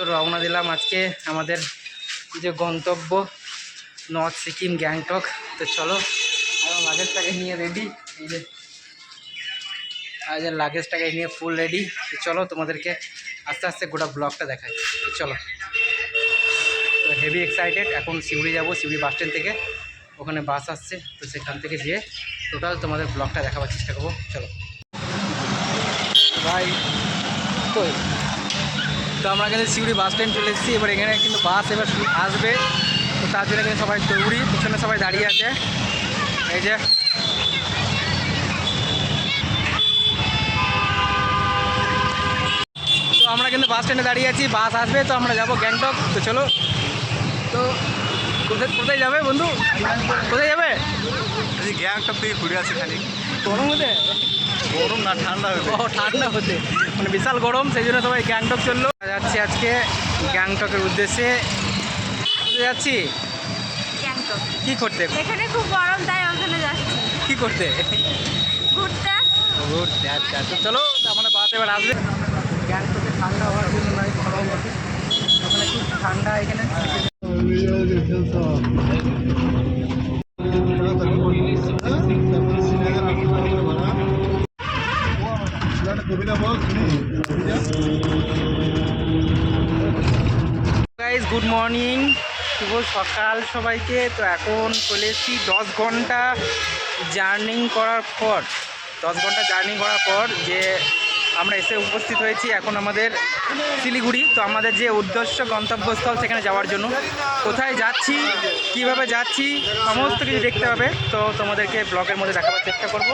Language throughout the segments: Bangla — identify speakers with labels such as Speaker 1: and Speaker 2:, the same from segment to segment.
Speaker 1: তো রওনা দিলাম আজকে আমাদের যে গন্তব্য নর্থ সিকিম গ্যাংটক। তো চলো আমার লাগেজটাকে নিয়ে রেডি, এই যে লাগেজটাকে নিয়ে ফুল রেডি। তো চলো তোমাদেরকে আস্তে আস্তে গোটা ব্লগটা দেখাই। তো চলো, তো হেভি এক্সাইটেড। এখন সিউড়ি যাবো, সিউড়ি বাস স্ট্যান্ড থেকে ওখানে বাস আসছে, তো সেখান থেকে যেয়ে টোটাল তোমাদের ব্লগটা দেখাবার চেষ্টা করবো। চলো ভাই, তো আমরা কিন্তু সিউড়ি বাস স্ট্যান্ড চলে এসেছি। এবার এখানে কিন্তু বাস এবার আসবে, তো তার জন্য কিন্তু সবাই দৌড়ি, পিছনে সবাই দাঁড়িয়ে আছে। এই যে তো আমরা কিন্তু বাস স্ট্যান্ডে দাঁড়িয়ে আছি, বাস আসবে, তো আমরা যাবো গ্যাংটক। তো চলো, তো কোথায় যাবে বন্ধু, কোথায় যাবে?
Speaker 2: গ্যাংটক থেকে ঘুরে আছে খালি।
Speaker 1: গরম হতে?
Speaker 2: গরম না, ঠান্ডা হবে।
Speaker 1: ও ঠান্ডা হতে, মানে বিশাল গরম, সেই জন্য সবাই গ্যাংটক চললো। যাচ্ছি আজকে গ্যাংটকের উদ্দেশ্যে। যাচ্ছি
Speaker 3: গ্যাংটক।
Speaker 1: কি করতে?
Speaker 3: এখানে খুব গরম, তাই ওখানে যাচ্ছি
Speaker 1: কি করতে?
Speaker 3: ঘুরতে।
Speaker 1: ঘুরতে, আচ্ছা। তো চলো, আমাদের বাস এবার আসবে। গ্যাংটকে ঠান্ডা হওয়ার জন্য নয়, গরম হবে, ওখানে খুব ঠান্ডা এখানে। গাইজ গুড মর্নিং, শুভ সকাল সবাইকে। তো এখন চলে এসেছি 10 ঘন্টা জার্নি করার পর যে আমরা এসে উপস্থিত হয়েছি এখন আমাদের শিলিগুড়ি। তো আমাদের যে উদ্দেশ্য গন্তব্যস্থল সেখানে যাওয়ার জন্য, কোথায় যাচ্ছি, কিভাবে যাচ্ছি, সমস্ত কিছু দেখতে হবে। তো তোমাদেরকে ব্লগের মধ্যে দেখাবার চেষ্টা করব।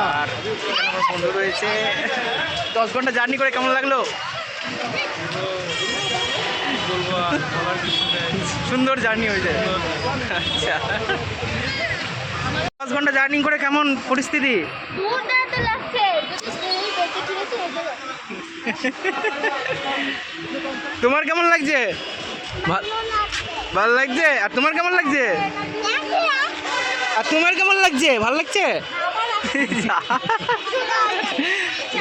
Speaker 1: আর এখানে আমার বন্ধু রয়েছে। 10 ঘন্টা জার্নি করে কেমন লাগলো? সুন্দর জার্নি হয়েছে। আচ্ছা, 10 ঘন্টা জার্নি করে কেমন পরিস্থিতি? তোমার কেমন লাগছে? ভালো লাগছে। আর তোমার কেমন লাগছে? আর তোমার কেমন লাগছে? ভালো লাগছে?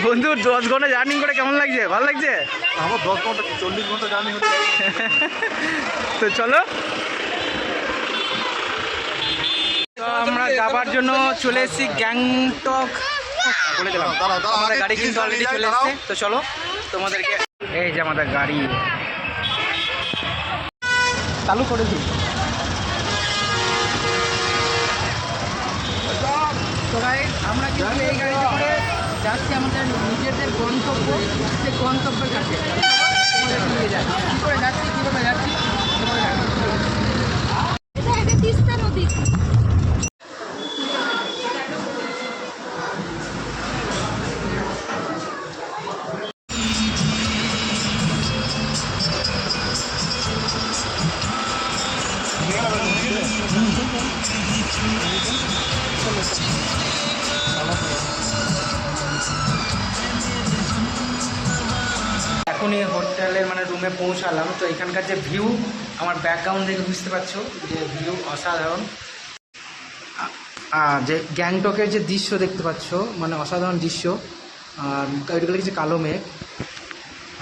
Speaker 1: বন্ধু 10 ঘন্টা জার্নি করে কেমন লাগছে? ভালো লাগছে?
Speaker 2: আমার 10 ঘন্টা 40 ঘন্টা জার্নি হচ্ছে।
Speaker 1: তো চলো, তো আমরা যাবার জন্য চলে এসেছি গ্যাংটক। বলে দিলাম আমাদের গাড়ি কিন্তু অলরেডি চলে এসেছে। তো চলো তোমাদেরকে, এই যে আমাদের গাড়ি চালু করেছি। তো গাইস, আমরা কিন্তু এই গাড়িতে করে যাচ্ছি আমাদের নিজেদের গন্তব্য, সেই গন্তব্যের কাছে। তোমাদেরকে নিয়ে যাচ্ছি, কী করে যাচ্ছি, কীভাবে যাচ্ছি তোমাদের
Speaker 3: তিস্তা নদী।
Speaker 1: এখনই হোটেলের মানে রুমে পৌঁছালাম। তো এখানকার যে ভিউ, আমার ব্যাকগ্রাউন্ড দেখে বুঝতে পারছো যে ভিউ অসাধারণ। যে গ্যাংটকের যে দৃশ্য দেখতে পাচ্ছ, মানে অসাধারণ দৃশ্য। আর ওইগুলো লিখেছে কালো মেঘ।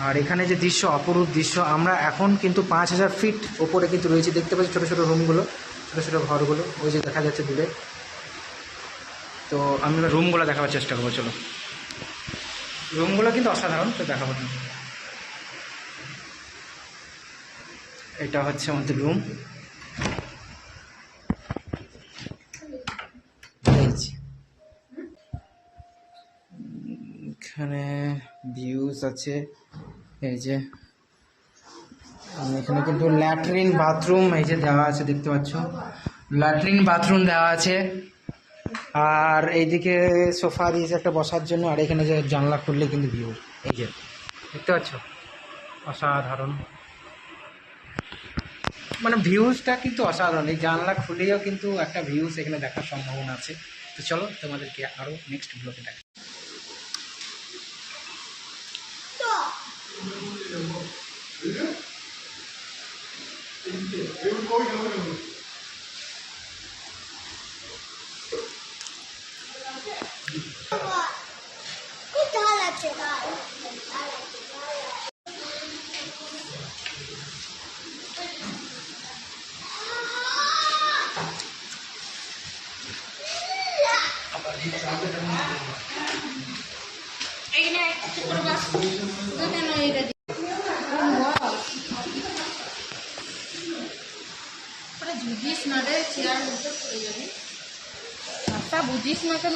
Speaker 1: আর এখানে যে দৃশ্য, অপরূপ দৃশ্য। আমরা এখন কিন্তু 5000 ফিট ওপরে কিন্তু রয়েছে, দেখতে পাচ্ছি ছোটো ছোটো রুমগুলো, ছোটো ছোটো ঘরগুলো, ওই যে দেখা যাচ্ছে দূরে। তো আমি রুমগুলো দেখাবার চেষ্টা করবো। চলো, রুমগুলো কিন্তু অসাধারণ, তো দেখাবো। এটা হচ্ছে আমাদের রুম। এখানে ভিউজ আছে, এই যে এখানে কিন্তু ল্যাট্রিন বাথরুম এই যে দেওয়া আছে, দেখতে পাচ্ছ ল্যাট্রিন বাথরুম দেওয়া আছে। আর এইদিকে সোফা দিয়েছে একটা বসার জন্য। আর এখানে যে জানলা খুললে কিন্তু ভিউ, এই যে দেখতে পাচ্ছ, অসাধারণ। মানে ভিউজটা কিন্তু অসাধারণ। এই জানলা খুলেও কিন্তু একটা ভিউজ এখানে দেখার সম্ভাবনা আছে। তো চলো তোমাদেরকে আরও নেক্সট ব্লগে দেখা।
Speaker 4: বুঝিস না রে চেয়ার বুঝিস না কেন